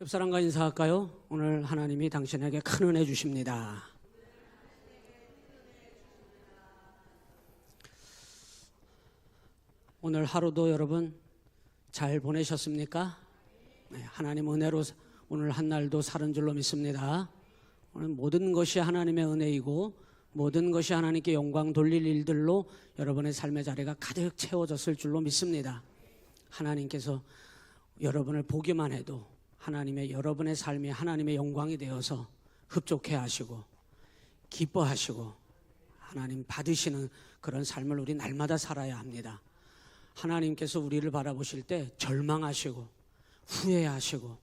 옆 사람과 인사할까요? 오늘 하나님이 당신에게 큰 은혜 주십니다. 오늘 하루도 여러분 잘 보내셨습니까? 네, 하나님 은혜로 오늘 한 날도 살은 줄로 믿습니다. 오늘 모든 것이 하나님의 은혜이고 모든 것이 하나님께 영광 돌릴 일들로 여러분의 삶의 자리가 가득 채워졌을 줄로 믿습니다. 하나님께서 여러분을 보기만 해도 하나님의 여러분의 삶이 하나님의 영광이 되어서 흡족해 하시고 기뻐하시고 하나님 받으시는 그런 삶을 우리 날마다 살아야 합니다. 하나님께서 우리를 바라보실 때 절망하시고 후회하시고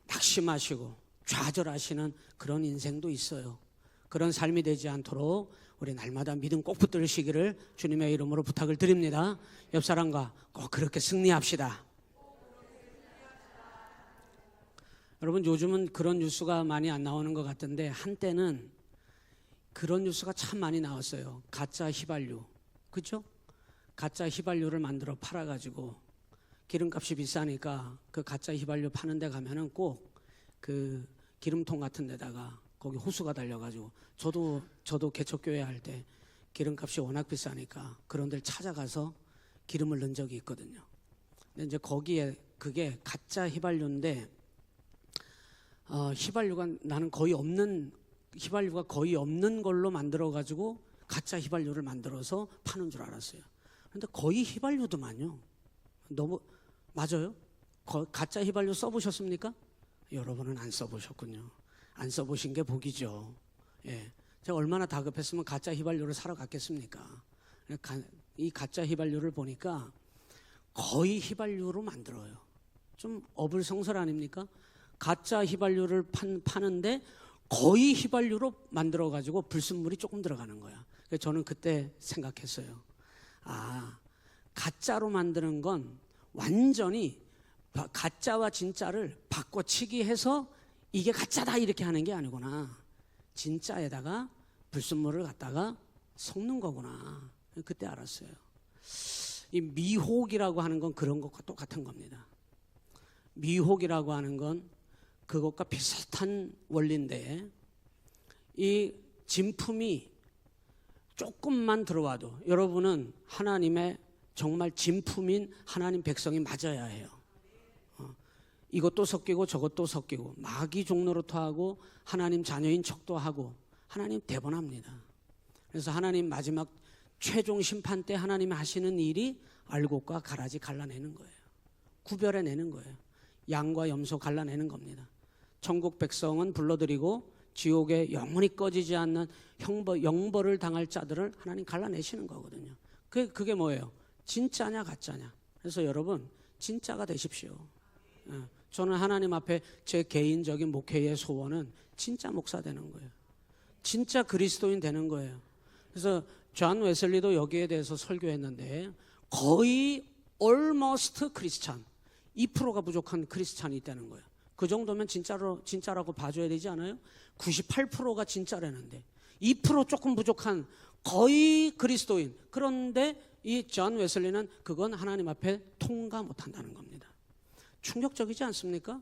낙심하시고 좌절하시는 그런 인생도 있어요. 그런 삶이 되지 않도록 우리 날마다 믿음 꼭 붙들으시기를 주님의 이름으로 부탁을 드립니다. 옆 사람과 꼭 그렇게 승리합시다. 여러분, 요즘은 그런 뉴스가 많이 안 나오는 것 같은데 한때는 그런 뉴스가 참 많이 나왔어요. 가짜 휘발유, 그렇죠? 가짜 휘발유를 만들어 팔아가지고 기름값이 비싸니까 그 가짜 휘발유 파는 데 가면은 꼭 그 기름통 같은 데다가 거기 호수가 달려가지고 저도 개척교회 할 때 기름값이 워낙 비싸니까 그런 데를 찾아가서 기름을 넣은 적이 있거든요. 근데 이제 거기에 그게 가짜 휘발유인데 휘발유가 거의 없는 걸로 만들어가지고 가짜 휘발유를 만들어서 파는 줄 알았어요. 그런데 거의 휘발유더만요. 너무 맞아요? 가짜 휘발유 써보셨습니까? 여러분은 안 써보셨군요. 안 써보신 게 복이죠. 예, 제가 얼마나 다급했으면 가짜 휘발유를 사러 갔겠습니까? 이 가짜 휘발유를 보니까 거의 휘발유로 만들어요. 좀 어불성설 아닙니까? 가짜 휘발유를 파는데 거의 휘발유로 만들어가지고 불순물이 조금 들어가는 거야. 그래서 저는 그때 생각했어요. 가짜로 만드는 건 완전히 가짜와 진짜를 바꿔치기 해서 이게 가짜다 이렇게 하는 게 아니구나. 진짜에다가 불순물을 갖다가 섞는 거구나. 그때 알았어요. 이 미혹이라고 하는 건 그런 것과 똑같은 겁니다. 미혹이라고 하는 건 그것과 비슷한 원리인데 이 진품이 조금만 들어와도 여러분은 하나님의 정말 진품인 하나님 백성이 맞아야 해요. 이것도 섞이고 저것도 섞이고 마귀 종노릇도 하고 하나님 자녀인 척도 하고 하나님 대번합니다. 그래서 하나님 마지막 최종 심판 때 하나님이 하시는 일이 알곡과 가라지 갈라내는 거예요. 구별해내는 거예요. 양과 염소 갈라내는 겁니다. 천국 백성은 불러들이고 지옥에 영원히 꺼지지 않는 영벌을 당할 자들을 하나님 갈라내시는 거거든요. 그게 뭐예요? 진짜냐 가짜냐. 그래서 여러분 진짜가 되십시오. 저는 하나님 앞에 제 개인적인 목회의 소원은 진짜 목사 되는 거예요. 진짜 그리스도인 되는 거예요. 그래서 존 웨슬리도 여기에 대해서 설교했는데 거의 almost 크리스찬 2%가 부족한 크리스찬이 있다는 거예요. 그 정도면 진짜라고 봐줘야 되지 않아요? 98%가 진짜라는데 2% 조금 부족한 거의 그리스도인. 그런데 이 존 웨슬리는 그건 하나님 앞에 통과 못한다는 겁니다. 충격적이지 않습니까?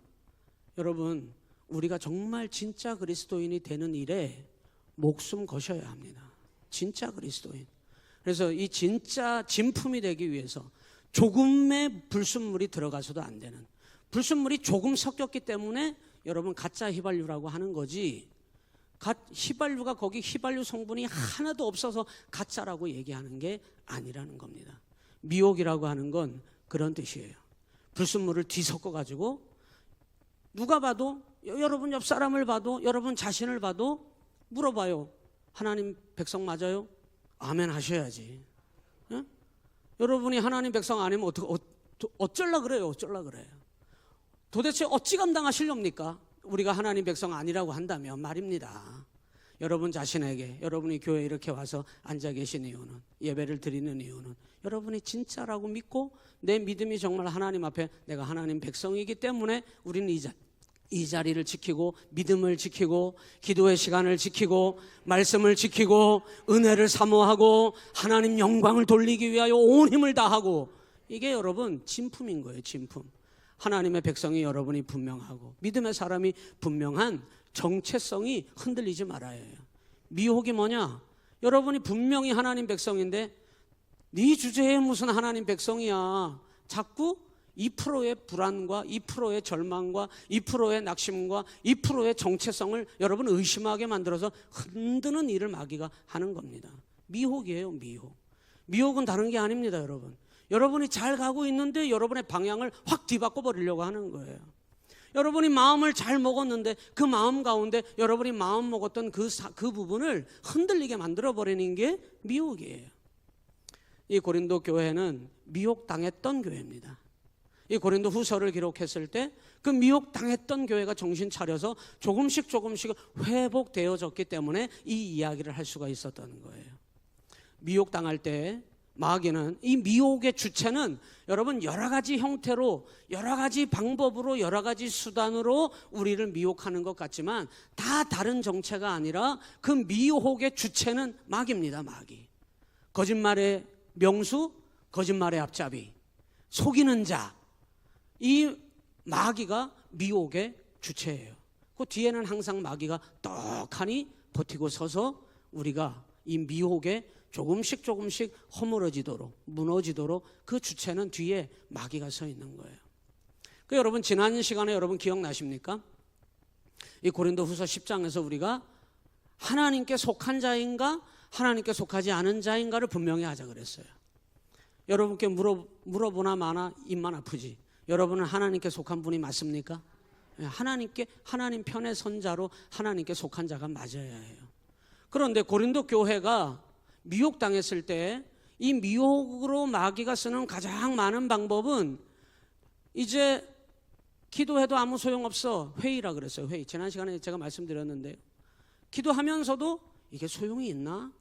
여러분, 우리가 정말 진짜 그리스도인이 되는 일에 목숨 거셔야 합니다. 진짜 그리스도인. 그래서 이 진짜 진품이 되기 위해서 조금의 불순물이 들어가서도 안 되는, 불순물이 조금 섞였기 때문에 여러분 가짜 휘발유라고 하는 거지, 휘발유가 거기 휘발유 성분이 하나도 없어서 가짜라고 얘기하는 게 아니라는 겁니다. 미혹이라고 하는 건 그런 뜻이에요. 불순물을 뒤섞어가지고 누가 봐도, 여러분 옆 사람을 봐도, 여러분 자신을 봐도 물어봐요. 하나님 백성 맞아요? 아멘 하셔야지. 예? 여러분이 하나님 백성 아니면 어쩌려 그래요? 도대체 어찌 감당하시렵니까? 우리가 하나님 백성 아니라고 한다면 말입니다. 여러분 자신에게, 여러분이 교회에 이렇게 와서 앉아 계신 이유는, 예배를 드리는 이유는 여러분이 진짜라고 믿고 내 믿음이 정말 하나님 앞에 내가 하나님 백성이기 때문에 우리는 이 자리를 지키고 믿음을 지키고 기도의 시간을 지키고 말씀을 지키고 은혜를 사모하고 하나님 영광을 돌리기 위하여 온 힘을 다하고, 이게 여러분 진품인 거예요. 진품. 하나님의 백성이 여러분이 분명하고 믿음의 사람이 분명한 정체성이 흔들리지 말아야 해요. 미혹이 뭐냐? 여러분이 분명히 하나님 백성인데 네 주제에 무슨 하나님 백성이야. 자꾸 2%의 불안과 2%의 절망과 2%의 낙심과 2%의 정체성을 여러분 의심하게 만들어서 흔드는 일을 마귀가 하는 겁니다. 미혹이에요, 미혹. 미혹은 다른 게 아닙니다, 여러분. 여러분이 잘 가고 있는데 여러분의 방향을 확 뒤바꿔 버리려고 하는 거예요. 여러분이 마음을 잘 먹었는데 그 마음 가운데 여러분이 마음 먹었던 그 부분을 흔들리게 만들어 버리는 게 미혹이에요. 이 고린도 교회는 미혹당했던 교회입니다. 이 고린도 후서를 기록했을 때 그 미혹당했던 교회가 정신 차려서 조금씩 회복되어졌기 때문에 이 이야기를 할 수가 있었던 거예요. 미혹당할 때 마귀는, 이 미혹의 주체는 여러분 여러 가지 형태로, 여러 가지 방법으로, 여러 가지 수단으로 우리를 미혹하는 것 같지만 다 다른 정체가 아니라 그 미혹의 주체는 마귀입니다. 마귀. 거짓말의 명수, 거짓말의 앞잡이, 속이는 자, 이 마귀가 미혹의 주체예요. 그 뒤에는 항상 마귀가 떡하니 버티고 서서 우리가 이 미혹에 조금씩 허물어지도록, 무너지도록 그 주체는 뒤에 마귀가 서 있는 거예요. 여러분 지난 시간에 여러분 기억나십니까? 이 고린도후서 10장에서 우리가 하나님께 속한 자인가 하나님께 속하지 않은 자인가를 분명히 하자 그랬어요. 여러분께 물어보나 마나 입만 아프지. 여러분은 하나님께 속한 분이 맞습니까? 하나님 편의 선자로 하나님께 속한 자가 맞아야 해요. 그런데 고린도 교회가 미혹당했을 때 이 미혹으로 마귀가 쓰는 가장 많은 방법은 이제 기도해도 아무 소용없어. 회의라 그랬어요. 회의. 지난 시간에 제가 말씀드렸는데요. 기도하면서도 이게 소용이 있나?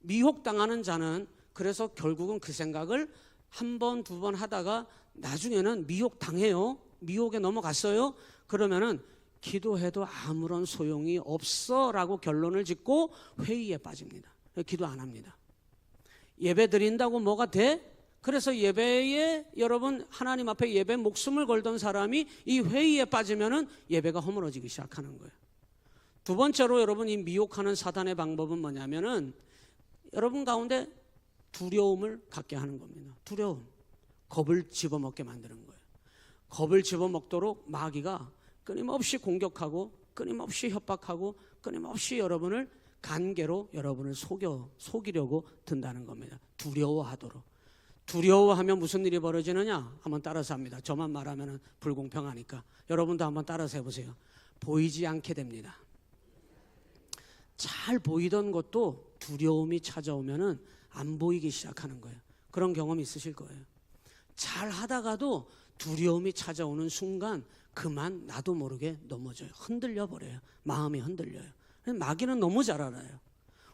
미혹당하는 자는 그래서 결국은 그 생각을 한 번, 두 번 하다가 나중에는 미혹당해요. 미혹에 넘어갔어요. 그러면은 기도해도 아무런 소용이 없어 라고 결론을 짓고 회의에 빠집니다. 기도 안 합니다. 예배 드린다고 뭐가 돼? 그래서 예배에 여러분 하나님 앞에 예배 목숨을 걸던 사람이 이 회의에 빠지면은 예배가 허물어지기 시작하는 거예요. 두 번째로 여러분 이 미혹하는 사단의 방법은 뭐냐면은 여러분 가운데 두려움을 갖게 하는 겁니다. 두려움, 겁을 집어먹게 만드는 거예요. 겁을 집어먹도록 마귀가 끊임없이 공격하고 끊임없이 협박하고 끊임없이 여러분을 간계로 여러분을 속이려고 든다는 겁니다. 두려워하도록. 두려워하면 무슨 일이 벌어지느냐? 한번 따라서 합니다. 저만 말하면 불공평하니까 여러분도 한번 따라서 해보세요. 보이지 않게 됩니다. 잘 보이던 것도 두려움이 찾아오면은 안 보이기 시작하는 거예요. 그런 경험 있으실 거예요. 잘 하다가도 두려움이 찾아오는 순간 그만 나도 모르게 넘어져요. 흔들려 버려요. 마음이 흔들려요. 마귀는 너무 잘 알아요.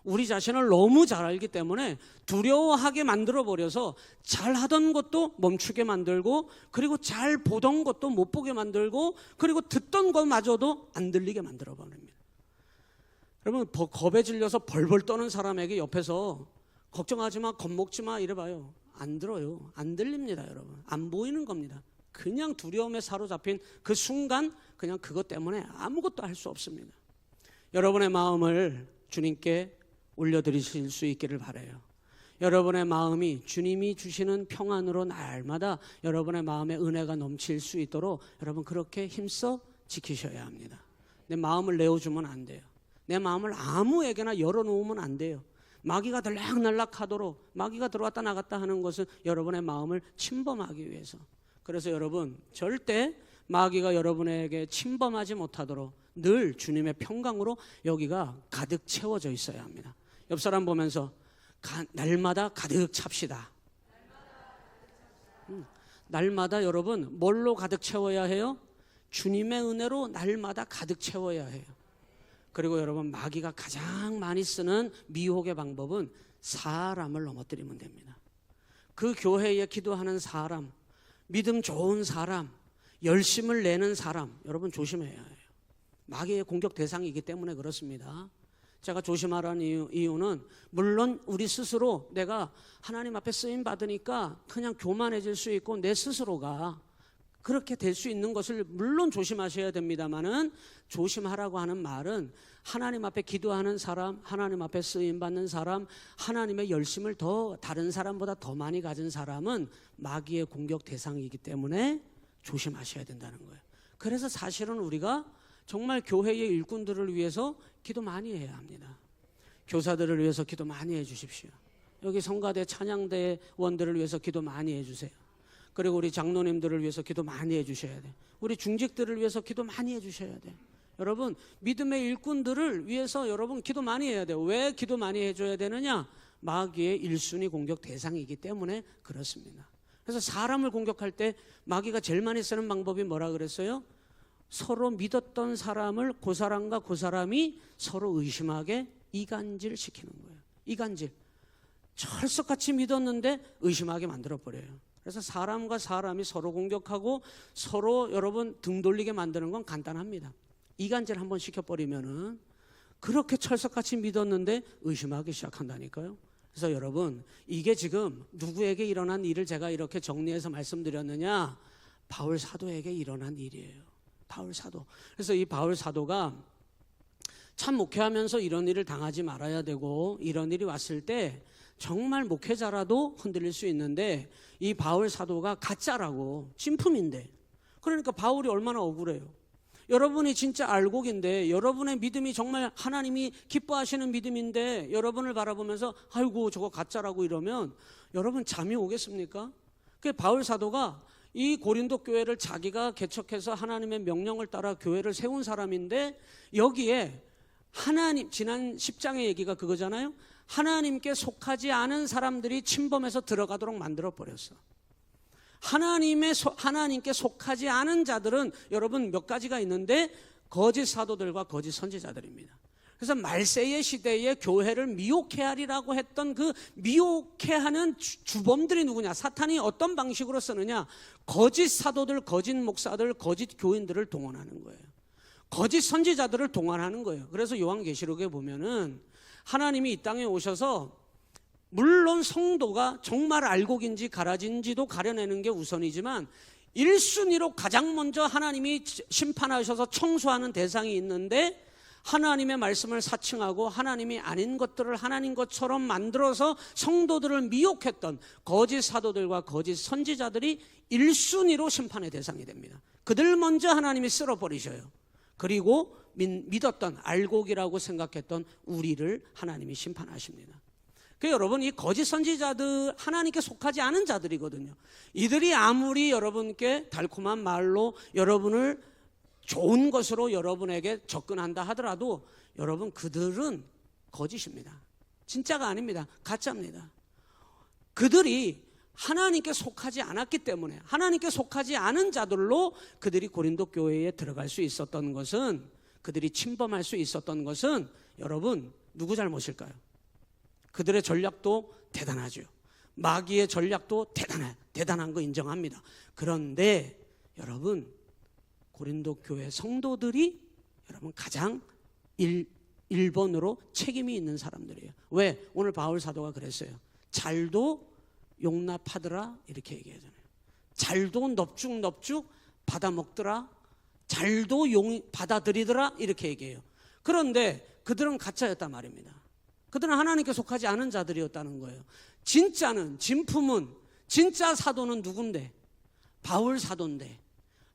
우리 자신을 너무 잘 알기 때문에 두려워하게 만들어 버려서 잘 하던 것도 멈추게 만들고, 그리고 잘 보던 것도 못 보게 만들고, 그리고 듣던 것마저도 안 들리게 만들어 버립니다. 여러분 겁에 질려서 벌벌 떠는 사람에게 옆에서 걱정하지 마, 겁먹지 마 이래봐요. 안 들어요. 안 들립니다. 여러분 안 보이는 겁니다. 그냥 두려움에 사로잡힌 그 순간 그냥 그것 때문에 아무것도 할 수 없습니다. 여러분의 마음을 주님께 올려드리실 수 있기를 바라요. 여러분의 마음이 주님이 주시는 평안으로 날마다 여러분의 마음에 은혜가 넘칠 수 있도록 여러분 그렇게 힘써 지키셔야 합니다. 내 마음을 내어주면 안 돼요. 내 마음을 아무에게나 열어놓으면 안 돼요. 마귀가 들락날락하도록, 마귀가 들어왔다 나갔다 하는 것은 여러분의 마음을 침범하기 위해서. 그래서 여러분 절대 마귀가 여러분에게 침범하지 못하도록 늘 주님의 평강으로 여기가 가득 채워져 있어야 합니다. 옆 사람 보면서 날마다 가득 찹시다. 날마다 여러분 뭘로 가득 채워야 해요? 주님의 은혜로 날마다 가득 채워야 해요. 그리고 여러분 마귀가 가장 많이 쓰는 미혹의 방법은 사람을 넘어뜨리면 됩니다. 그 교회에 기도하는 사람, 믿음 좋은 사람, 열심을 내는 사람, 여러분 조심해야 해요. 마귀의 공격 대상이기 때문에 그렇습니다. 제가 조심하라는 이유는 물론 우리 스스로 내가 하나님 앞에 쓰임 받으니까 그냥 교만해질 수 있고 내 스스로가 그렇게 될 수 있는 것을 물론 조심하셔야 됩니다만은, 조심하라고 하는 말은 하나님 앞에 기도하는 사람, 하나님 앞에 쓰임 받는 사람, 하나님의 열심을 더 다른 사람보다 더 많이 가진 사람은 마귀의 공격 대상이기 때문에 조심하셔야 된다는 거예요. 그래서 사실은 우리가 정말 교회의 일꾼들을 위해서 기도 많이 해야 합니다. 교사들을 위해서 기도 많이 해 주십시오. 여기 성가대 찬양대원들을 위해서 기도 많이 해 주세요. 그리고 우리 장로님들을 위해서 기도 많이 해 주셔야 돼요. 우리 중직들을 위해서 기도 많이 해 주셔야 돼요. 여러분, 믿음의 일꾼들을 위해서 여러분 기도 많이 해야 돼요. 왜 기도 많이 해줘야 되느냐? 마귀의 1순위 공격 대상이기 때문에 그렇습니다. 그래서 사람을 공격할 때 마귀가 제일 많이 쓰는 방법이 뭐라 그랬어요? 서로 믿었던 사람을 그 사람과 그 사람이 서로 의심하게 이간질 시키는 거예요. 이간질. 철석같이 믿었는데 의심하게 만들어버려요. 그래서 사람과 사람이 서로 공격하고 서로 여러분 등 돌리게 만드는 건 간단합니다. 이간질 한번 시켜버리면은 그렇게 철석같이 믿었는데 의심하기 시작한다니까요. 그래서 여러분, 이게 지금 누구에게 일어난 일을 제가 이렇게 정리해서 말씀드렸느냐? 바울 사도에게 일어난 일이에요. 바울 사도. 그래서 이 바울 사도가 참 목회하면서 이런 일을 당하지 말아야 되고, 이런 일이 왔을 때 정말 목회자라도 흔들릴 수 있는데, 이 바울 사도가 가짜라고, 진품인데, 그러니까 바울이 얼마나 억울해요. 여러분이 진짜 알곡인데, 여러분의 믿음이 정말 하나님이 기뻐하시는 믿음인데 여러분을 바라보면서 아이고 저거 가짜라고 이러면 여러분 잠이 오겠습니까? 그 바울 사도가 이 고린도 교회를 자기가 개척해서 하나님의 명령을 따라 교회를 세운 사람인데, 여기에 하나님, 지난 10장의 얘기가 그거잖아요. 하나님께 속하지 않은 사람들이 침범해서 들어가도록 만들어버렸어. 하나님께 속하지 않은 자들은 여러분 몇 가지가 있는데, 거짓 사도들과 거짓 선지자들입니다. 그래서 말세의 시대에 교회를 미혹해하리라고 했던 그 미혹해하는 주범들이 누구냐? 사탄이 어떤 방식으로 쓰느냐? 거짓 사도들, 거짓 목사들, 거짓 교인들을 동원하는 거예요. 거짓 선지자들을 동원하는 거예요. 그래서 요한계시록에 보면은 하나님이 이 땅에 오셔서 물론 성도가 정말 알곡인지 가라진지도 가려내는 게 우선이지만 1순위로 가장 먼저 하나님이 심판하셔서 청소하는 대상이 있는데, 하나님의 말씀을 사칭하고 하나님이 아닌 것들을 하나님 것처럼 만들어서 성도들을 미혹했던 거짓 사도들과 거짓 선지자들이 1순위로 심판의 대상이 됩니다. 그들 먼저 하나님이 쓸어버리셔요. 그리고 믿었던 알곡이라고 생각했던 우리를 하나님이 심판하십니다. 여러분, 이 거짓 선지자들 하나님께 속하지 않은 자들이거든요. 이들이 아무리 여러분께 달콤한 말로 여러분을 좋은 것으로 여러분에게 접근한다 하더라도 여러분, 그들은 거짓입니다. 진짜가 아닙니다. 가짜입니다. 그들이 하나님께 속하지 않았기 때문에, 하나님께 속하지 않은 자들로 그들이 고린도 교회에 들어갈 수 있었던 것은, 그들이 침범할 수 있었던 것은 여러분 누구 잘못일까요? 그들의 전략도 대단하죠. 마귀의 전략도 대단한 거 인정합니다. 그런데 여러분, 고린도 교회 성도들이 여러분 가장 1번으로 책임이 있는 사람들이에요. 왜? 오늘 바울 사도가 그랬어요. 잘도 용납하더라 이렇게 얘기하잖아요. 잘도 넙죽 받아먹더라, 잘도 받아들이더라 이렇게 얘기해요. 그런데 그들은 가짜였단 말입니다. 그들은 하나님께 속하지 않은 자들이었다는 거예요. 진짜는, 진품은, 진짜 사도는 누군데? 바울 사도인데,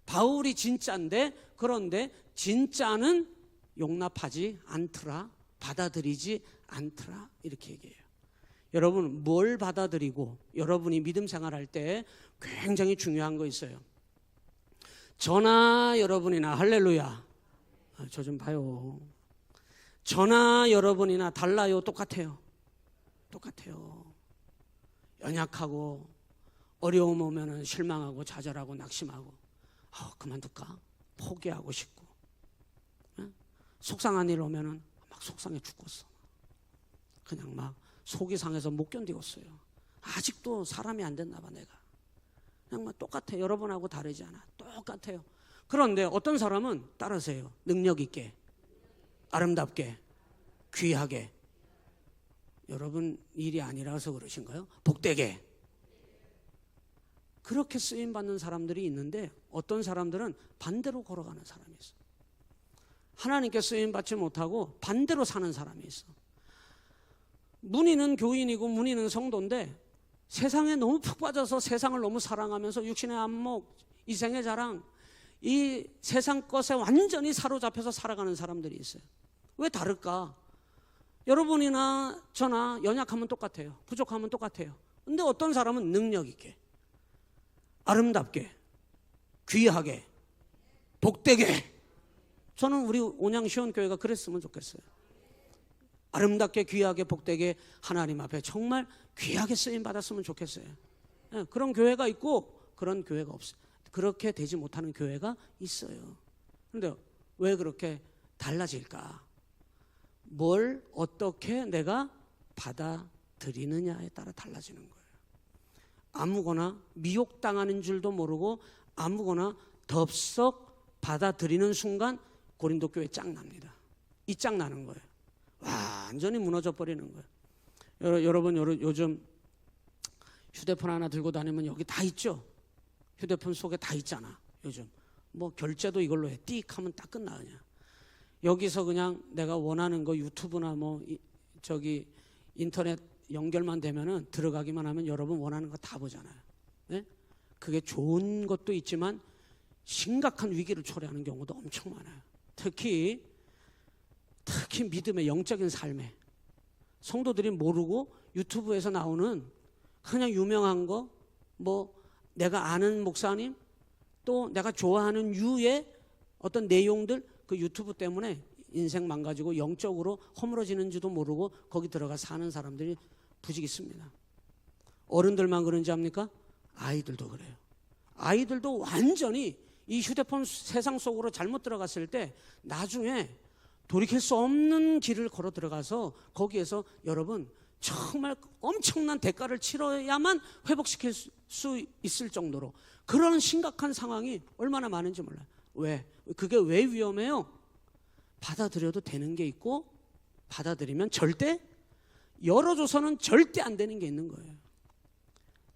바울이 진짜인데, 그런데 진짜는 용납하지 않더라, 받아들이지 않더라 이렇게 얘기해요. 여러분, 뭘 받아들이고 여러분이 믿음 생활할 때 굉장히 중요한 거 있어요. 저나 여러분이나, 할렐루야, 저 좀 봐요. 저나 여러분이나 달라요? 똑같아요. 연약하고 어려움 오면 실망하고 좌절하고 낙심하고 그만둘까? 포기하고 싶고, 속상한 일 오면 막 속상해 죽겠어. 그냥 막 속이 상해서 못 견디겠어요. 아직도 사람이 안 됐나 봐 내가. 그냥 막 똑같아. 여러분하고 다르지 않아. 똑같아요. 그런데 어떤 사람은 따르세요. 능력 있게, 아름답게, 귀하게. 여러분 일이 아니라서 그러신가요? 복되게. 그렇게 쓰임 받는 사람들이 있는데 어떤 사람들은 반대로 걸어가는 사람이 있어. 하나님께 쓰임 받지 못하고 반대로 사는 사람이 있어. 문의는 교인이고 문의는 성도인데 세상에 너무 푹 빠져서 세상을 너무 사랑하면서 육신의 안목, 이생의 자랑, 이 세상 것에 완전히 사로잡혀서 살아가는 사람들이 있어요. 왜 다를까? 여러분이나 저나 연약하면 똑같아요. 부족하면 똑같아요. 근데 어떤 사람은 능력 있게, 아름답게, 귀하게, 복되게. 저는 우리 온양시원교회가 그랬으면 좋겠어요. 아름답게, 귀하게, 복되게 하나님 앞에 정말 귀하게 쓰임 받았으면 좋겠어요. 그런 교회가 있고 그런 교회가 없어요. 그렇게 되지 못하는 교회가 있어요. 그런데 왜 그렇게 달라질까? 뭘 어떻게 내가 받아들이느냐에 따라 달라지는 거예요. 아무거나 미혹당하는 줄도 모르고 아무거나 덥석 받아들이는 순간 고린도 교회 짱납니다. 이 짱나는 거예요. 완전히 무너져 버리는 거예요. 여러분 요즘 휴대폰 하나 들고 다니면 여기 다 있죠? 휴대폰 속에 다 있잖아. 요즘 뭐 결제도 이걸로 해. 띡 하면 딱 끝나. 그냥 여기서 그냥 내가 원하는 거 유튜브나 뭐 저기 인터넷 연결만 되면은 들어가기만 하면 여러분 원하는 거 다 보잖아요. 네? 그게 좋은 것도 있지만 심각한 위기를 초래하는 경우도 엄청 많아요. 특히 믿음의 영적인 삶에 성도들이 모르고 유튜브에서 나오는 그냥 유명한 거, 뭐 내가 아는 목사님, 또 내가 좋아하는 유의 어떤 내용들, 그 유튜브 때문에 인생 망가지고 영적으로 허물어지는지도 모르고 거기 들어가 사는 사람들이 부직 있습니다. 어른들만 그런지 압니까? 아이들도 그래요. 아이들도 완전히 이 휴대폰 세상 속으로 잘못 들어갔을 때 나중에 돌이킬 수 없는 길을 걸어 들어가서 거기에서 여러분 정말 엄청난 대가를 치러야만 회복시킬 수 있을 정도로 그런 심각한 상황이 얼마나 많은지 몰라요. 왜? 그게 왜 위험해요? 받아들여도 되는 게 있고 받아들이면 절대, 열어줘서는 절대 안 되는 게 있는 거예요.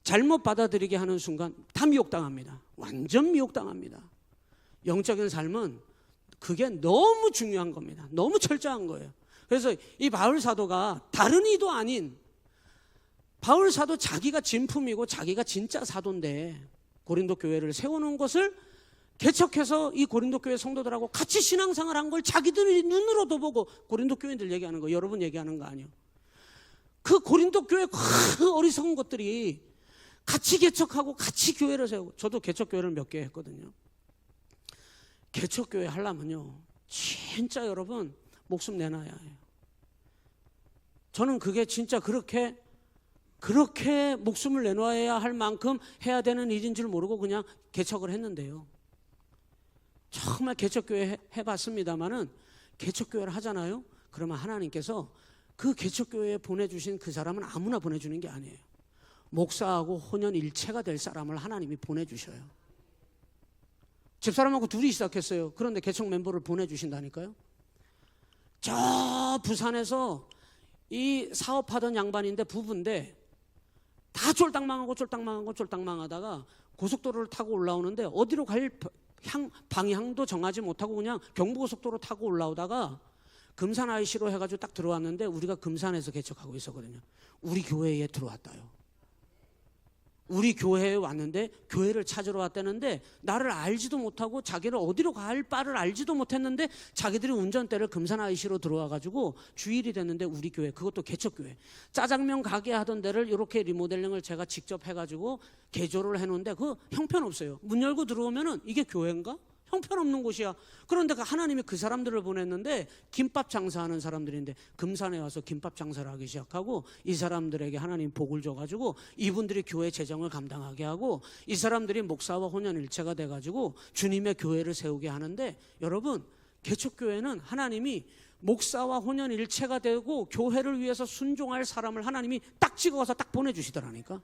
잘못 받아들이게 하는 순간 다 미혹당합니다. 완전 미혹당합니다. 영적인 삶은 그게 너무 중요한 겁니다. 너무 철저한 거예요. 그래서 이 바울 사도가 다른 이도 아닌, 바울 사도 자기가 진품이고 자기가 진짜 사도인데 고린도 교회를 세우는 것을 개척해서 이 고린도 교회 성도들하고 같이 신앙생활 한 걸 자기들이 눈으로도 보고 고린도 교인들 얘기하는 거, 여러분 얘기하는 거 아니에요. 그 고린도 교회 그 어리석은 것들이 같이 개척하고 같이 교회를 세우고, 저도 개척교회를 몇 개 했거든요. 개척교회 하려면요 진짜 여러분 목숨 내놔야 해요. 저는 그게 진짜 그렇게 목숨을 내놔야 할 만큼 해야 되는 일인 줄 모르고 그냥 개척을 했는데요, 정말 개척교회 해봤습니다마는 개척교회를 하잖아요. 그러면 하나님께서 그 개척교회에 보내주신 그 사람은 아무나 보내주는 게 아니에요. 목사하고 혼연일체가 될 사람을 하나님이 보내주셔요. 집사람하고 둘이 시작했어요. 그런데 개척 멤버를 보내주신다니까요. 저 부산에서 이 사업하던 양반인데 부부인데 다 쫄딱망하다가 고속도로를 타고 올라오는데 어디로 갈 방향도 정하지 못하고 그냥 경부고속도로 타고 올라오다가 금산 IC로 해가지고 딱 들어왔는데 우리가 금산에서 개척하고 있었거든요. 우리 교회에 들어왔다요. 우리 교회에 왔는데 교회를 찾으러 왔다는데 나를 알지도 못하고 자기를 어디로 갈 바를 알지도 못했는데 자기들이 운전대를 금산 IC로 들어와가지고 주일이 됐는데 우리 교회, 그것도 개척교회, 짜장면 가게 하던 데를 이렇게 리모델링을 제가 직접 해가지고 개조를 해놓은데 그 형편없어요. 문 열고 들어오면은 이게 교회인가? 형편없는 곳이야. 그런데 하나님이 그 사람들을 보냈는데 김밥 장사하는 사람들인데 금산에 와서 김밥 장사를 하기 시작하고 이 사람들에게 하나님 복을 줘가지고 이분들이 교회 재정을 감당하게 하고 이 사람들이 목사와 혼연일체가 돼가지고 주님의 교회를 세우게 하는데, 여러분 개척교회는 하나님이 목사와 혼연일체가 되고 교회를 위해서 순종할 사람을 하나님이 딱 찍어서 딱 보내주시더라니까.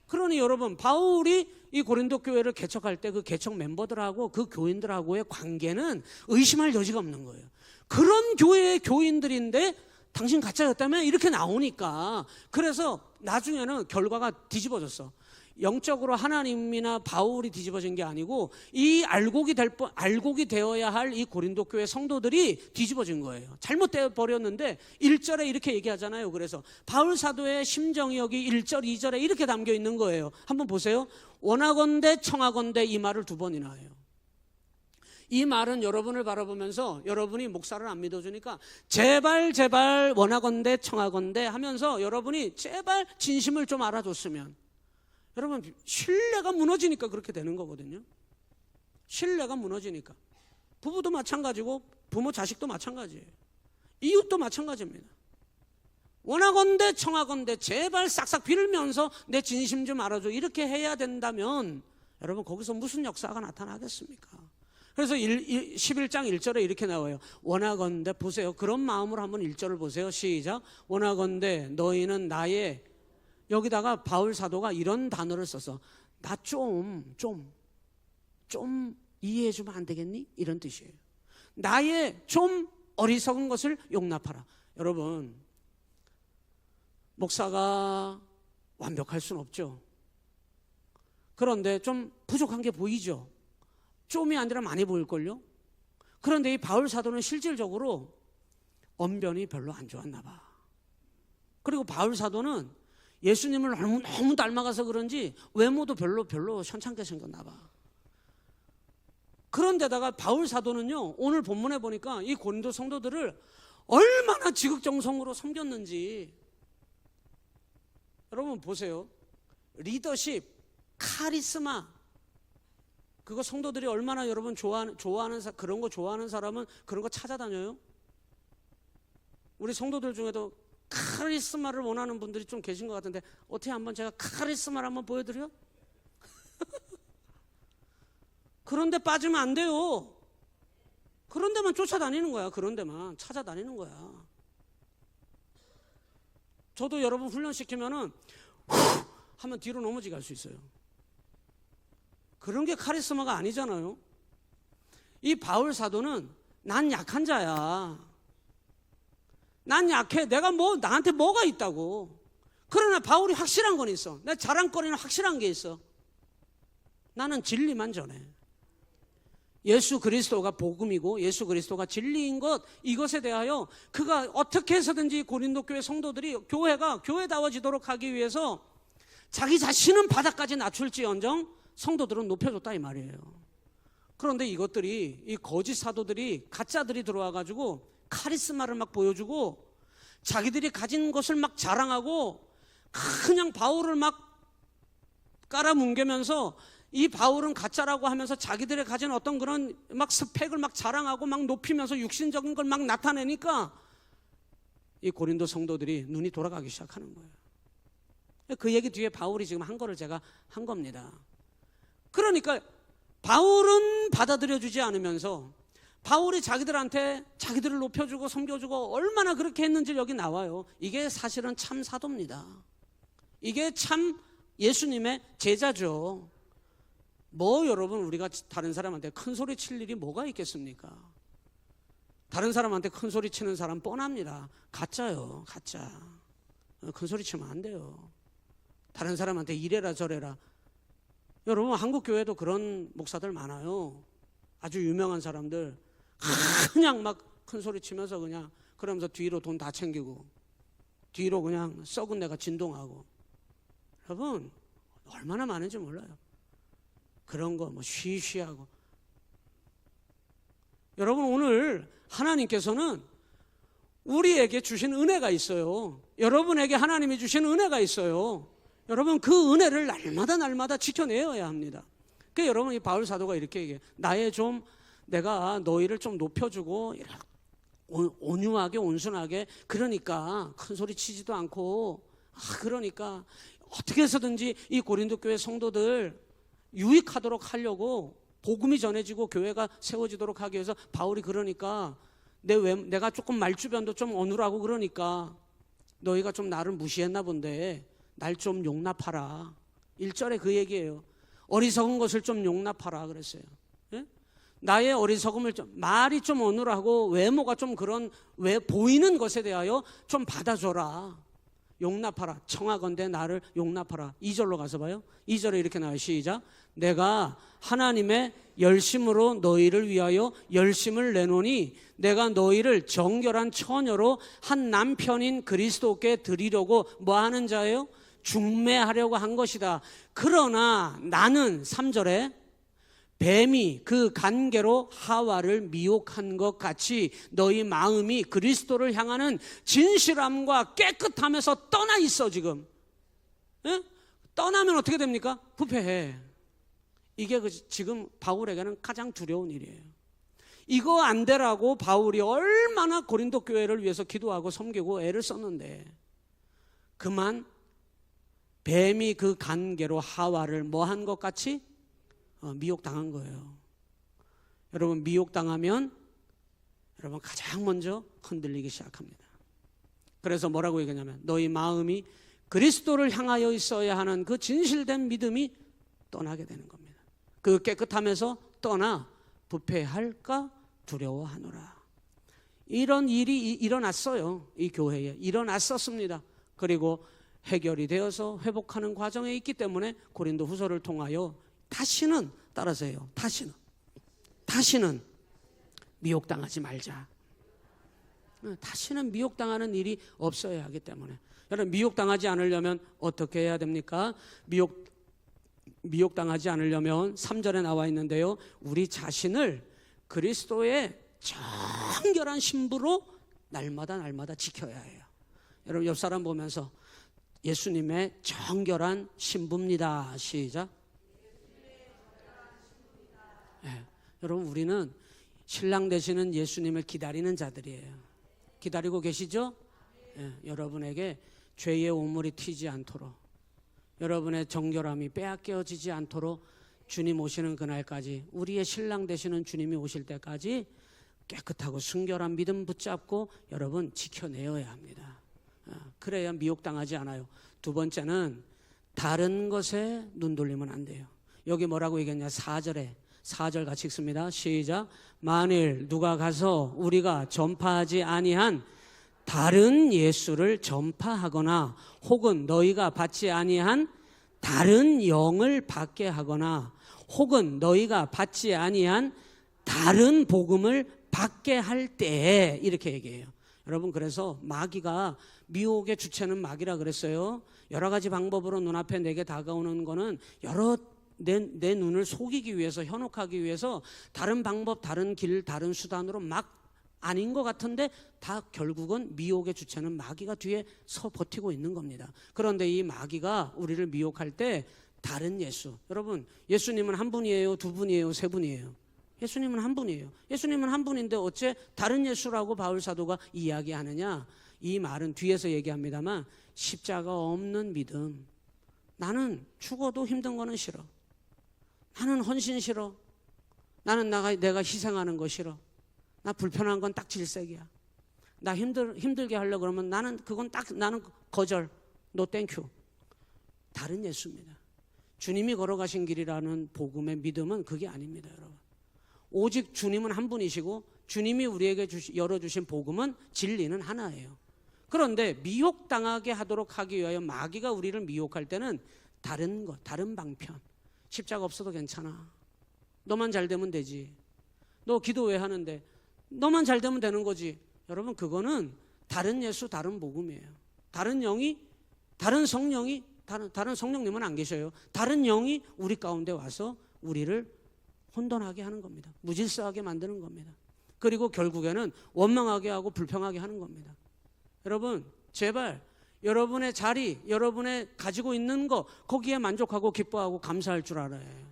그러니 여러분 바울이 이 고린도 교회를 개척할 때 그 개척 멤버들하고 그 교인들하고의 관계는 의심할 여지가 없는 거예요. 그런 교회의 교인들인데 당신 가짜였다며 이렇게 나오니까, 그래서 나중에는 결과가 뒤집어졌어. 영적으로 하나님이나 바울이 뒤집어진 게 아니고 이 알곡이 되어야 할 이 고린도 교회 성도들이 뒤집어진 거예요. 잘못되어 버렸는데 1절에 이렇게 얘기하잖아요. 그래서 바울 사도의 심정이 여기 1절, 2절에 이렇게 담겨 있는 거예요. 한번 보세요. 원하건대 청하건대 이 말을 2번이나 해요. 이 말은 여러분을 바라보면서 여러분이 목사를 안 믿어주니까 제발 원하건대 청하건대 하면서 여러분이 제발 진심을 좀 알아줬으면, 여러분 신뢰가 무너지니까 그렇게 되는 거거든요. 신뢰가 무너지니까. 부부도 마찬가지고 부모 자식도 마찬가지예요. 이웃도 마찬가지입니다. 원하건대 청하건대 제발 싹싹 빌면서 내 진심 좀 알아줘, 이렇게 해야 된다면 여러분 거기서 무슨 역사가 나타나겠습니까? 그래서 11장 1절에 이렇게 나와요. 원하건대, 보세요. 그런 마음으로 한번 1절을 보세요. 시작. 원하건대 너희는 나의, 여기다가 바울 사도가 이런 단어를 써서 나 좀 이해해 주면 안 되겠니? 이런 뜻이에요. 나의 좀 어리석은 것을 용납하라. 여러분, 목사가 완벽할 수는 없죠. 그런데 좀 부족한 게 보이죠. 좀이 아니라 많이 보일걸요. 그런데 이 바울 사도는 실질적으로 언변이 별로 안 좋았나 봐. 그리고 바울 사도는 예수님을 너무 닮아가서 그런지 외모도 별로 현찮게 생겼나 봐. 그런데다가 바울 사도는요, 오늘 본문에 보니까 이 고린도 성도들을 얼마나 지극정성으로 섬겼는지 여러분 보세요. 리더십, 카리스마, 그거 성도들이 얼마나 여러분 그런 거 좋아하는 사람은 그런 거 찾아다녀요. 우리 성도들 중에도 카리스마를 원하는 분들이 좀 계신 것 같은데 어떻게 한번 제가 카리스마를 한번 보여드려? 그런데 빠지면 안 돼요. 그런 데만 쫓아다니는 거야. 그런 데만 찾아다니는 거야. 저도 여러분 훈련시키면은 후 하면 뒤로 넘어지게 할 수 있어요. 그런 게 카리스마가 아니잖아요. 이 바울 사도는 난 약한 자야. 난 약해. 내가 나한테 뭐가 있다고. 그러나 바울이 확실한 건 있어. 내 자랑거리는 확실한 게 있어. 나는 진리만 전해. 예수 그리스도가 복음이고 예수 그리스도가 진리인 것, 이것에 대하여 그가 어떻게 해서든지 고린도 교회 성도들이 교회가 교회다워지도록 하기 위해서 자기 자신은 바닥까지 낮출지언정 성도들은 높여줬다 이 말이에요. 그런데 이것들이, 이 거짓 사도들이, 가짜들이 들어와가지고 카리스마를 막 보여주고 자기들이 가진 것을 막 자랑하고 그냥 바울을 막 깔아뭉개면서 이 바울은 가짜라고 하면서 자기들이 가진 어떤 그런 막 스펙을 막 자랑하고 막 높이면서 육신적인 걸 막 나타내니까 이 고린도 성도들이 눈이 돌아가기 시작하는 거예요. 그 얘기 뒤에 바울이 지금 한 거를 제가 한 겁니다. 그러니까 바울은 받아들여주지 않으면서 바울이 자기들한테 자기들을 높여주고 섬겨주고 얼마나 그렇게 했는지 여기 나와요. 이게 사실은 참 사도입니다. 이게 참 예수님의 제자죠. 여러분 우리가 다른 사람한테 큰 소리 칠 일이 뭐가 있겠습니까? 다른 사람한테 큰 소리 치는 사람 뻔합니다. 가짜요, 가짜. 큰 소리 치면 안 돼요. 다른 사람한테 이래라 저래라. 여러분 한국 교회도 그런 목사들 많아요. 아주 유명한 사람들 그냥 막 큰 소리 치면서 그냥 그러면서 뒤로 돈 다 챙기고 뒤로 그냥 썩은 내가 진동하고. 여러분 얼마나 많은지 몰라요. 그런 거 쉬쉬하고. 여러분 오늘 하나님께서는 우리에게 주신 은혜가 있어요. 여러분에게 하나님이 주신 은혜가 있어요. 여러분 그 은혜를 날마다 지켜내어야 합니다. 그러니까 여러분 이 바울 사도가 이렇게 얘기해요. 내가 너희를 좀 높여주고 온유하게 온순하게, 그러니까 큰 소리 치지도 않고, 그러니까 어떻게 해서든지 이 고린도 교회 성도들 유익하도록 하려고, 복음이 전해지고 교회가 세워지도록 하기 위해서 바울이 그러니까 내가 조금 말주변도 좀 어눌하고 그러니까 너희가 좀 나를 무시했나 본데 날 좀 용납하라. 1절에 그 얘기예요. 어리석은 것을 좀 용납하라 그랬어요. 예? 나의 어리석음을 말이 좀 어눌하고 외모가 좀 그런 보이는 것에 대하여 좀 받아줘라. 용납하라. 청하건대 나를 용납하라. 2절로 가서 봐요. 2절에 이렇게 나와요. 시작. 내가 하나님의 열심으로 너희를 위하여 열심을 내노니 내가 너희를 정결한 처녀로 한 남편인 그리스도께 드리려고 뭐 하는 자예요? 중매하려고 한 것이다. 그러나 나는 3절에 뱀이 그 간계로 하와를 미혹한 것 같이 너희 마음이 그리스도를 향하는 진실함과 깨끗함에서 떠나 있어 지금. 예? 떠나면 어떻게 됩니까? 부패해. 이게 지금 바울에게는 가장 두려운 일이에요. 이거 안 되라고 바울이 얼마나 고린도 교회를 위해서 기도하고 섬기고 애를 썼는데 그만 뱀이 그 간계로 하와를 뭐 한 것 같이 미혹당한 거예요. 여러분 미혹당하면 여러분 가장 먼저 흔들리기 시작합니다. 그래서 뭐라고 얘기하냐면 너희 마음이 그리스도를 향하여 있어야 하는 그 진실된 믿음이 떠나게 되는 겁니다. 그 깨끗함에서 떠나 부패할까 두려워하노라. 이런 일이 일어났어요. 이 교회에 일어났었습니다. 그리고 해결이 되어서 회복하는 과정에 있기 때문에 고린도 후서를 통하여 다시는 따라서요. 다시는 미혹당하지 말자. 다시는 미혹당하는 일이 없어야 하기 때문에 여러분 미혹당하지 않으려면 어떻게 해야 됩니까? 미혹당하지 않으려면 3절에 나와 있는데요. 우리 자신을 그리스도의 정결한 신부로 날마다 지켜야 해요. 여러분 옆 사람 보면서 예수님의 정결한 신부입니다. 시작. 네. 여러분 우리는 신랑 되시는 예수님을 기다리는 자들이에요. 기다리고 계시죠? 네. 여러분에게 죄의 오물이 튀지 않도록 여러분의 정결함이 빼앗겨지지 않도록 주님 오시는 그날까지 우리의 신랑 되시는 주님이 오실 때까지 깨끗하고 순결한 믿음 붙잡고 여러분 지켜내어야 합니다. 그래야 미혹당하지 않아요. 두 번째는 다른 것에 눈 돌리면 안 돼요. 여기 뭐라고 얘기했냐? 4절 같이 읽습니다. 시작. 만일 누가 가서 우리가 전파하지 아니한 다른 예수를 전파하거나 혹은 너희가 받지 아니한 다른 영을 받게 하거나 혹은 너희가 받지 아니한 다른 복음을 받게 할 때에 이렇게 얘기해요. 여러분 그래서 마귀가 미혹의 주체는 마귀라 그랬어요. 여러 가지 방법으로 눈앞에 내게 다가오는 거는 내 눈을 속이기 위해서 현혹하기 위해서 다른 방법 다른 길 다른 수단으로 막 아닌 것 같은데 다 결국은 미혹의 주체는 마귀가 뒤에 서 버티고 있는 겁니다. 그런데 이 마귀가 우리를 미혹할 때 다른 예수, 여러분 예수님은 한 분이에요? 두 분이에요? 세 분이에요? 예수님은 한 분이에요. 예수님은 한 분인데 어째 다른 예수라고 바울 사도가 이야기하느냐? 이 말은 뒤에서 얘기합니다만 십자가 없는 믿음. 나는 죽어도 힘든 거는 싫어. 나는 헌신 싫어. 나는 내가 희생하는 거 싫어. 나 불편한 건 딱 질색이야. 나 힘들게 하려고 그러면 나는 거절. 노 땡큐. 다른 예수입니다. 주님이 걸어가신 길이라는 복음의 믿음은 그게 아닙니다, 여러분. 오직 주님은 한 분이시고 주님이 우리에게 열어주신 복음은 진리는 하나예요. 그런데 미혹당하게 하도록 하기 위하여 마귀가 우리를 미혹할 때는 다른 것, 다른 방편. 십자가 없어도 괜찮아. 너만 잘 되면 되지. 너 기도 왜 하는데? 너만 잘 되면 되는 거지. 여러분 그거는 다른 예수, 다른 복음이에요. 다른 영이, 다른 성령이, 다른 성령님은 안 계셔요. 다른 영이 우리 가운데 와서 우리를 혼돈하게 하는 겁니다. 무질서하게 만드는 겁니다. 그리고 결국에는 원망하게 하고 불평하게 하는 겁니다. 여러분 제발 여러분의 자리, 여러분의 가지고 있는 거 거기에 만족하고 기뻐하고 감사할 줄 알아요.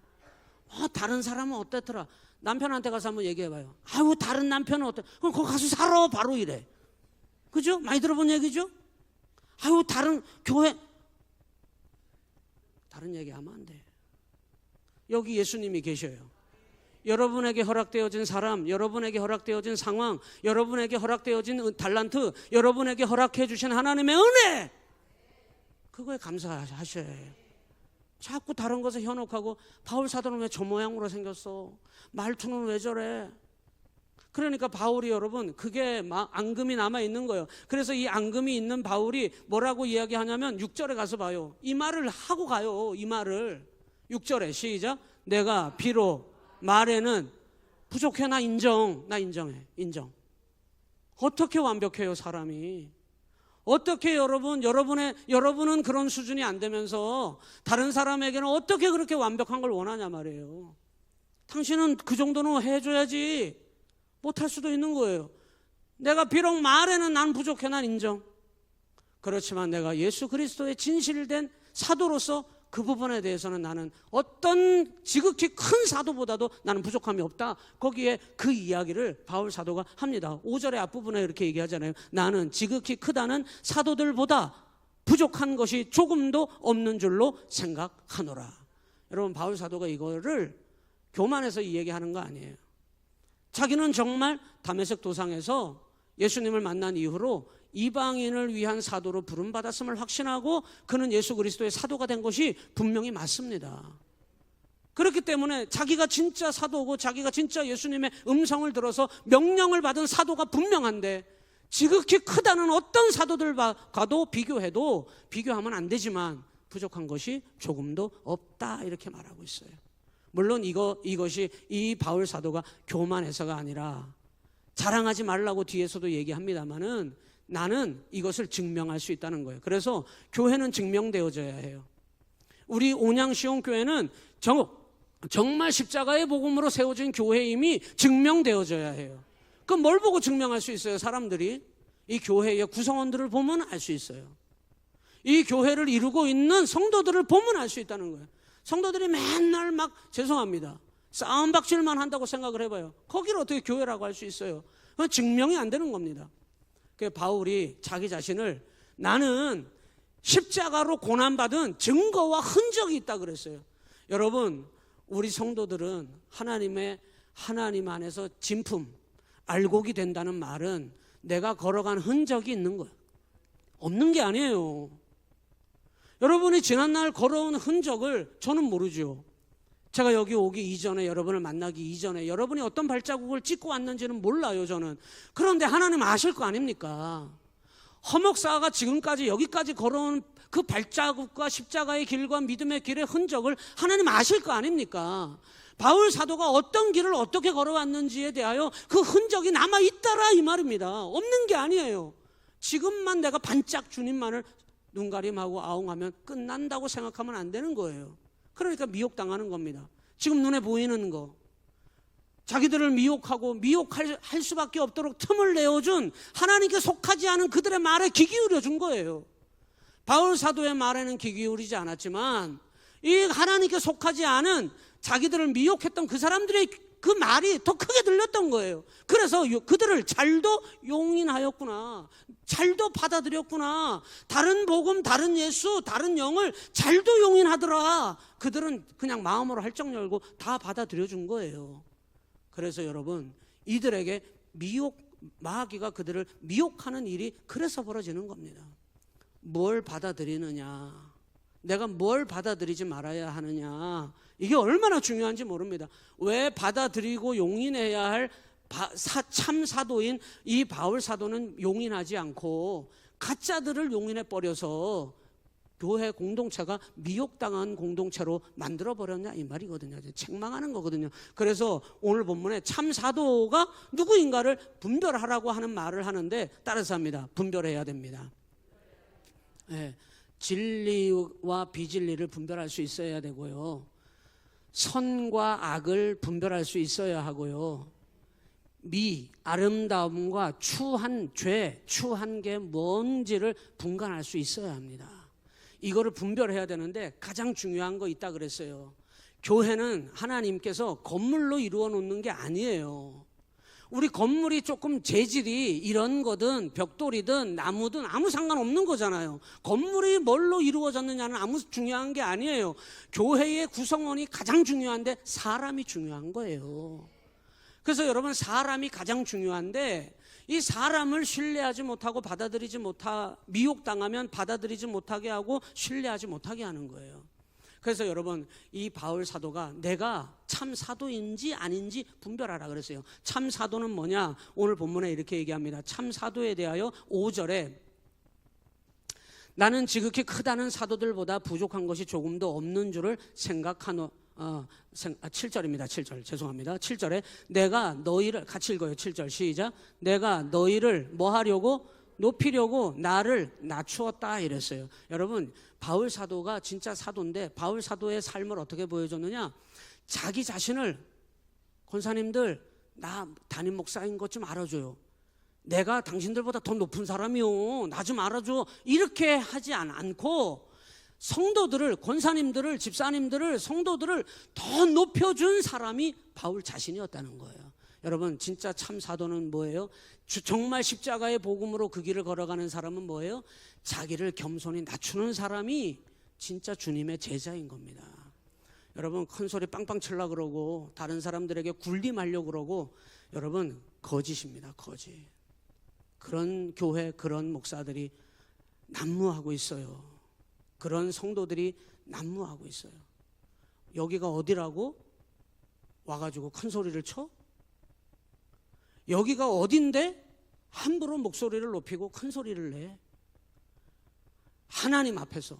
다른 사람은 어땠더라? 남편한테 가서 한번 얘기해봐요. 아유 다른 남편은 어때? 그럼 거기 가서 살아 바로 이래. 그죠? 많이 들어본 얘기죠? 아유 다른 교회 다른 얘기하면 안 돼. 여기 예수님이 계셔요. 여러분에게 허락되어진 사람, 여러분에게 허락되어진 상황, 여러분에게 허락되어진 달란트, 여러분에게 허락해 주신 하나님의 은혜, 그거에 감사하셔야 해요. 자꾸 다른 것에 현혹하고 바울 사도는 왜 저 모양으로 생겼어? 말투는 왜 저래? 그러니까 바울이 여러분 그게 막 앙금이 남아 있는 거예요. 그래서 이 앙금이 있는 바울이 뭐라고 이야기하냐면 6절에 가서 봐요. 이 말을 하고 가요. 이 말을 6절에 시작. 내가 비록 말에는 부족해. 나 인정해. 인정. 어떻게 완벽해요 사람이? 어떻게 여러분은 그런 수준이 안 되면서 다른 사람에게는 어떻게 그렇게 완벽한 걸 원하냐 말이에요. 당신은 그 정도는 해줘야지. 못할 수도 있는 거예요. 내가 비록 말에는 난 부족해. 난 인정. 그렇지만 내가 예수 그리스도의 진실된 사도로서 그 부분에 대해서는 나는 어떤 지극히 큰 사도보다도 나는 부족함이 없다. 거기에 그 이야기를 바울 사도가 합니다. 5절의 앞부분에 이렇게 얘기하잖아요. 나는 지극히 크다는 사도들보다 부족한 것이 조금도 없는 줄로 생각하노라. 여러분 바울 사도가 이거를 교만해서 이 얘기하는 거 아니에요. 자기는 정말 다메섹 도상에서 예수님을 만난 이후로 이방인을 위한 사도로 부름받았음을 확신하고 그는 예수 그리스도의 사도가 된 것이 분명히 맞습니다. 그렇기 때문에 자기가 진짜 사도고 자기가 진짜 예수님의 음성을 들어서 명령을 받은 사도가 분명한데 지극히 크다는 어떤 사도들과도 비교하면 안 되지만 부족한 것이 조금도 없다 이렇게 말하고 있어요. 물론 이것이 이 바울 사도가 교만해서가 아니라 자랑하지 말라고 뒤에서도 얘기합니다만은 나는 이것을 증명할 수 있다는 거예요. 그래서 교회는 증명되어져야 해요. 우리 온양시온 교회는 정말 십자가의 복음으로 세워진 교회임이 증명되어져야 해요. 그럼 뭘 보고 증명할 수 있어요? 사람들이 이 교회의 구성원들을 보면 알 수 있어요. 이 교회를 이루고 있는 성도들을 보면 알 수 있다는 거예요. 성도들이 맨날 막 죄송합니다. 싸움박질만 한다고 생각을 해봐요. 거기를 어떻게 교회라고 할 수 있어요? 그건 증명이 안 되는 겁니다. 그래서 바울이 자기 자신을 나는 십자가로 고난받은 증거와 흔적이 있다 그랬어요. 여러분 우리 성도들은 하나님 안에서 진품 알곡이 된다는 말은 내가 걸어간 흔적이 있는 거예요. 없는 게 아니에요. 여러분이 지난날 걸어온 흔적을 저는 모르죠. 제가 여기 오기 이전에 여러분을 만나기 이전에 여러분이 어떤 발자국을 찍고 왔는지는 몰라요 저는. 그런데 하나님 아실 거 아닙니까? 허목사가 지금까지 여기까지 걸어온 그 발자국과 십자가의 길과 믿음의 길의 흔적을 하나님 아실 거 아닙니까? 바울 사도가 어떤 길을 어떻게 걸어왔는지에 대하여 그 흔적이 남아있더라 이 말입니다. 없는 게 아니에요. 지금만 내가 반짝 주님만을 눈가림하고 아웅하면 끝난다고 생각하면 안 되는 거예요. 그러니까 미혹당하는 겁니다. 지금 눈에 보이는 거 자기들을 미혹할 수밖에 없도록 틈을 내어준 하나님께 속하지 않은 그들의 말에 귀 기울여 준 거예요. 바울 사도의 말에는 귀 기울이지 않았지만 이 하나님께 속하지 않은 자기들을 미혹했던 그 사람들의 그 말이 더 크게 들렸던 거예요. 그래서 그들을 잘도 용인하였구나, 잘도 받아들였구나, 다른 복음, 다른 예수, 다른 영을 잘도 용인하더라. 그들은 그냥 마음으로 활짝 열고 다 받아들여 준 거예요. 그래서 여러분 이들에게 마귀가 그들을 미혹하는 일이 그래서 벌어지는 겁니다. 뭘 받아들이느냐, 내가 뭘 받아들이지 말아야 하느냐, 이게 얼마나 중요한지 모릅니다. 왜 받아들이고 용인해야 할 참 사도인 이 바울 사도는 용인하지 않고 가짜들을 용인해 버려서 교회 공동체가 미혹당한 공동체로 만들어버렸냐 이 말이거든요. 책망하는 거거든요. 그래서 오늘 본문에 참 사도가 누구인가를 분별하라고 하는 말을 하는데 따라서 합니다. 분별해야 됩니다. 네, 진리와 비진리를 분별할 수 있어야 되고요, 선과 악을 분별할 수 있어야 하고요, 아름다움과 추한 죄, 추한 게 뭔지를 분간할 수 있어야 합니다. 이거를 분별해야 되는데 가장 중요한 거 있다 그랬어요. 교회는 하나님께서 건물로 이루어 놓는 게 아니에요. 우리 건물이 조금 재질이 이런 거든 벽돌이든 나무든 아무 상관없는 거잖아요. 건물이 뭘로 이루어졌느냐는 아무 중요한 게 아니에요. 교회의 구성원이 가장 중요한데 사람이 중요한 거예요. 그래서 여러분 사람이 가장 중요한데 이 사람을 신뢰하지 못하고 미혹당하면 받아들이지 못하게 하고 신뢰하지 못하게 하는 거예요. 그래서 여러분 이 바울 사도가 내가 참 사도인지 아닌지 분별하라 그랬어요. 참 사도는 뭐냐? 오늘 본문에 이렇게 얘기합니다. 참 사도에 대하여 5절에 나는 지극히 크다는 사도들보다 부족한 것이 조금도 없는 줄을 생각하노. 7절입니다. 7절 죄송합니다. 7절에 내가 너희를 같이 읽어요. 7절 시작. 내가 너희를 뭐 하려고? 높이려고 나를 낮추었다 이랬어요. 여러분, 바울 사도가 진짜 사도인데 바울 사도의 삶을 어떻게 보여줬느냐? 자기 자신을 권사님들 나 담임 목사인 것 좀 알아줘요. 내가 당신들보다 더 높은 사람이요. 나 좀 알아줘. 이렇게 하지 않고 성도들을, 권사님들을, 집사님들을, 성도들을 더 높여준 사람이 바울 자신이었다는 거예요. 여러분, 진짜 참 사도는 뭐예요? 정말 십자가의 복음으로 그 길을 걸어가는 사람은 뭐예요? 자기를 겸손히 낮추는 사람이 진짜 주님의 제자인 겁니다. 여러분, 큰 소리 빵빵 치려고 그러고 다른 사람들에게 군림하려고 그러고 여러분, 거짓입니다. 거짓. 그런 교회, 그런 목사들이 난무하고 있어요. 그런 성도들이 난무하고 있어요. 여기가 어디라고? 와가지고 큰 소리를 쳐? 여기가 어딘데? 함부로 목소리를 높이고 큰 소리를 내. 하나님 앞에서.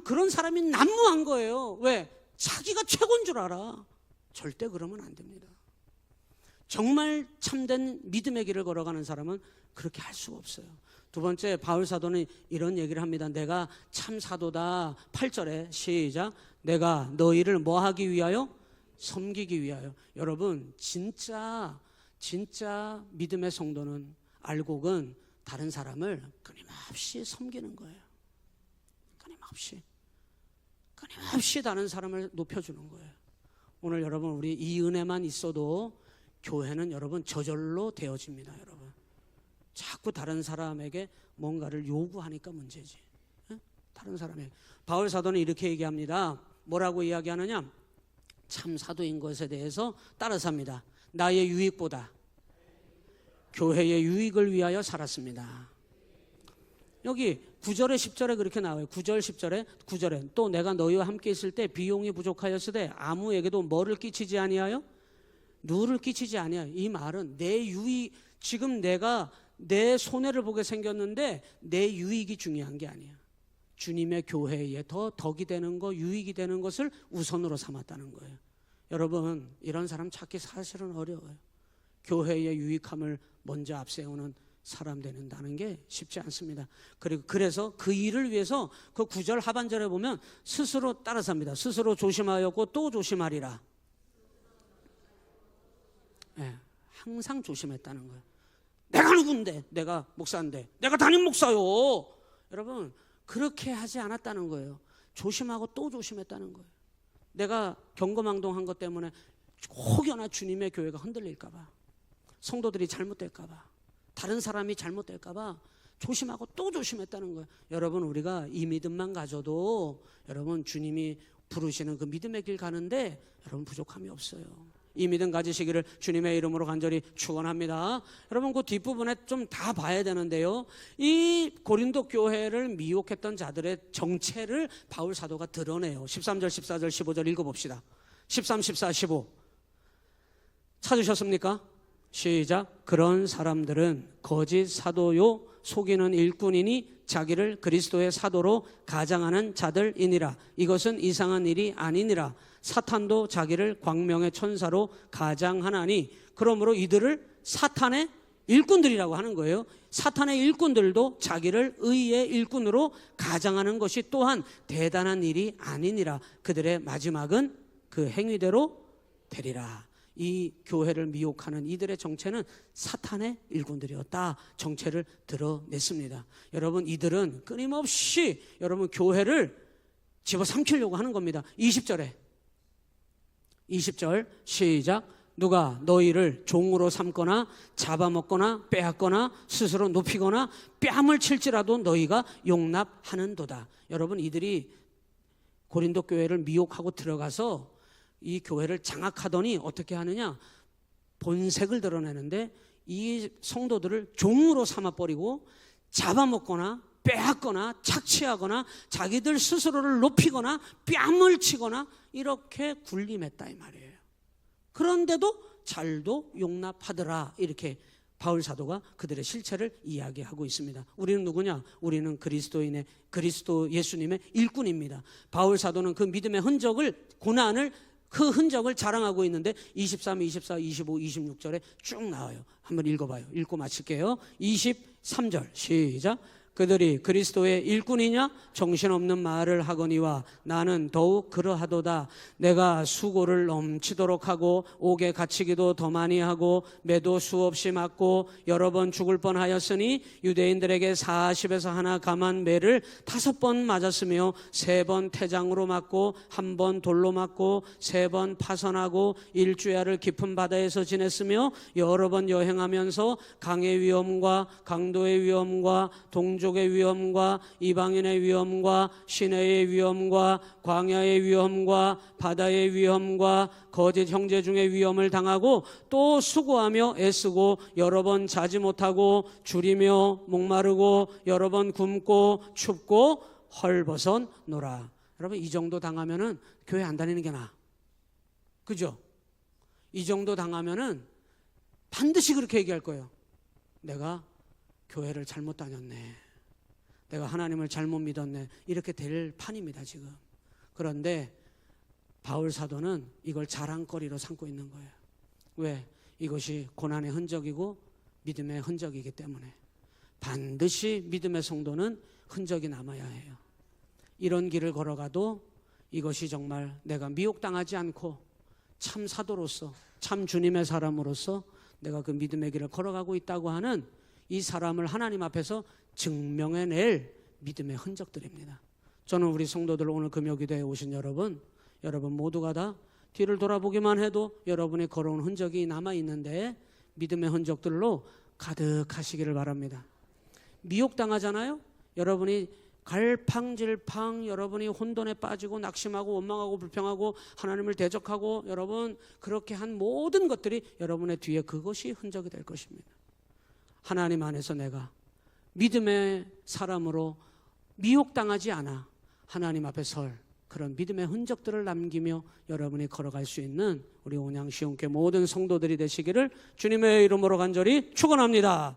그런 사람이 난무한 거예요. 왜? 자기가 최고인 줄 알아. 절대 그러면 안 됩니다. 정말 참된 믿음의 길을 걸어가는 사람은 그렇게 할 수가 없어요. 두 번째, 바울 사도는 이런 얘기를 합니다. 내가 참 사도다. 8절에 시작. 내가 너희를 뭐 하기 위하여? 섬기기 위하여. 여러분, 진짜 믿음의 성도는 알곡은 다른 사람을 끊임없이 섬기는 거예요. 끊임없이 다른 사람을 높여주는 거예요. 오늘 여러분, 우리 이 은혜만 있어도 교회는 여러분 저절로 되어집니다. 여러분, 자꾸 다른 사람에게 뭔가를 요구하니까 문제지. 다른 사람에게. 바울 사도는 이렇게 얘기합니다. 뭐라고 이야기하느냐? 참 사도인 것에 대해서 따라서 합니다. 나의 유익보다 교회의 유익을 위하여 살았습니다. 여기 9절에 10절에 그렇게 나와요. 9절 10절에 9절에 또 내가 너희와 함께 있을 때 비용이 부족하였으되 아무에게도 뭐를 끼치지 아니하여? 누를 끼치지 아니하여. 이 말은 내 유익, 지금 내가 내 손해를 보게 생겼는데 내 유익이 중요한 게 아니야. 주님의 교회에 더 덕이 되는 거, 유익이 되는 것을 우선으로 삼았다는 거예요. 여러분, 이런 사람 찾기 사실은 어려워요. 교회의 유익함을 먼저 앞세우는 사람 되는다는 게 쉽지 않습니다. 그래서 그 일을 위해서 그 9절 하반절에 보면 스스로 따라서 합니다. 스스로 조심하였고 또 조심하리라. 네, 항상 조심했다는 거예요. 내가 누군데? 내가 목사인데? 내가 담임 목사요. 여러분, 그렇게 하지 않았다는 거예요. 조심하고 또 조심했다는 거예요. 내가 경거망동한 것 때문에 혹여나 주님의 교회가 흔들릴까 봐, 성도들이 잘못될까 봐, 다른 사람이 잘못될까 봐 조심하고 또 조심했다는 거예요. 여러분, 우리가 이 믿음만 가져도 여러분 주님이 부르시는 그 믿음의 길 가는데 여러분 부족함이 없어요. 이 믿음 가지시기를 주님의 이름으로 간절히 축원합니다. 여러분, 그 뒷부분에 좀 다 봐야 되는데요. 이 고린도 교회를 미혹했던 자들의 정체를 바울 사도가 드러내요. 13절, 14절, 15절 읽어봅시다. 13, 14, 15 찾으셨습니까? 시작. 그런 사람들은 거짓 사도요 속이는 일꾼이니 자기를 그리스도의 사도로 가장하는 자들이니라. 이것은 이상한 일이 아니니라. 사탄도 자기를 광명의 천사로 가장하나니 그러므로 이들을 사탄의 일꾼들이라고 하는 거예요. 사탄의 일꾼들도 자기를 의의 일꾼으로 가장하는 것이 또한 대단한 일이 아니니라. 그들의 마지막은 그 행위대로 되리라. 이 교회를 미혹하는 이들의 정체는 사탄의 일꾼들이었다. 정체를 드러냈습니다. 여러분, 이들은 끊임없이 여러분 교회를 집어삼키려고 하는 겁니다. 20절 시작. 누가 너희를 종으로 삼거나 잡아먹거나 빼앗거나 스스로 높이거나 뺨을 칠지라도 너희가 용납하는도다. 여러분, 이들이 고린도 교회를 미혹하고 들어가서 이 교회를 장악하더니 어떻게 하느냐? 본색을 드러내는데 이 성도들을 종으로 삼아버리고 잡아먹거나 빼앗거나 착취하거나 자기들 스스로를 높이거나 뺨을 치거나 이렇게 군림했다 이 말이에요. 그런데도 잘도 용납하더라 이렇게 바울 사도가 그들의 실체를 이야기하고 있습니다. 우리는 누구냐? 우리는 그리스도 예수님의 일꾼입니다. 바울 사도는 그 믿음의 흔적을, 고난을, 그 흔적을 자랑하고 있는데 23, 24, 25, 26절에 쭉 나와요. 한번 읽어봐요. 읽고 마칠게요. 23절 시작. 그들이 그리스도의 일꾼이냐? 정신없는 말을 하거니와 나는 더욱 그러하도다. 내가 수고를 넘치도록 하고 옥에 갇히기도 더 많이 하고 매도 수없이 맞고 여러 번 죽을 뻔하였으니 유대인들에게 40에서 하나 감한 매를 5번 맞았으며 3번 태장으로 맞고 1번 돌로 맞고 3번 파선하고 일주야를 깊은 바다에서 지냈으며 여러 번 여행하면서 강의 위험과 강도의 위험과 동족의 위험과 이방인의 위험과 시내의 위험과 광야의 위험과 바다의 위험과 거짓 형제 중의 위험을 당하고 또 수고하며 애쓰고 여러 번 자지 못하고 줄이며 목마르고 여러 번 굶고 춥고 헐벗어노라. 여러분 이 정도 당하면은 교회 안 다니는 게 나아. 그죠? 이 정도 당하면은 반드시 그렇게 얘기할 거예요. 내가 교회를 잘못 다녔네. 내가 하나님을 잘못 믿었네. 이렇게 될 판입니다 지금. 그런데 바울 사도는 이걸 자랑거리로 삼고 있는 거예요. 왜? 이것이 고난의 흔적이고 믿음의 흔적이기 때문에 반드시 믿음의 성도는 흔적이 남아야 해요. 이런 길을 걸어가도 이것이 정말 내가 미혹당하지 않고 참 사도로서 참 주님의 사람으로서 내가 그 믿음의 길을 걸어가고 있다고 하는 이 사람을 하나님 앞에서 증명해낼 믿음의 흔적들입니다. 저는 우리 성도들 오늘 금요기도에 오신 여러분 모두가 다 뒤를 돌아보기만 해도 여러분이 걸어온 흔적이 남아있는데 믿음의 흔적들로 가득하시기를 바랍니다. 미혹당하잖아요. 여러분이 갈팡질팡 여러분이 혼돈에 빠지고 낙심하고 원망하고 불평하고 하나님을 대적하고 여러분 그렇게 한 모든 것들이 여러분의 뒤에 그것이 흔적이 될 것입니다. 하나님 안에서 내가 믿음의 사람으로 미혹당하지 않아 하나님 앞에 설 그런 믿음의 흔적들을 남기며 여러분이 걸어갈 수 있는 우리 온양시온교회 모든 성도들이 되시기를 주님의 이름으로 간절히 축원합니다.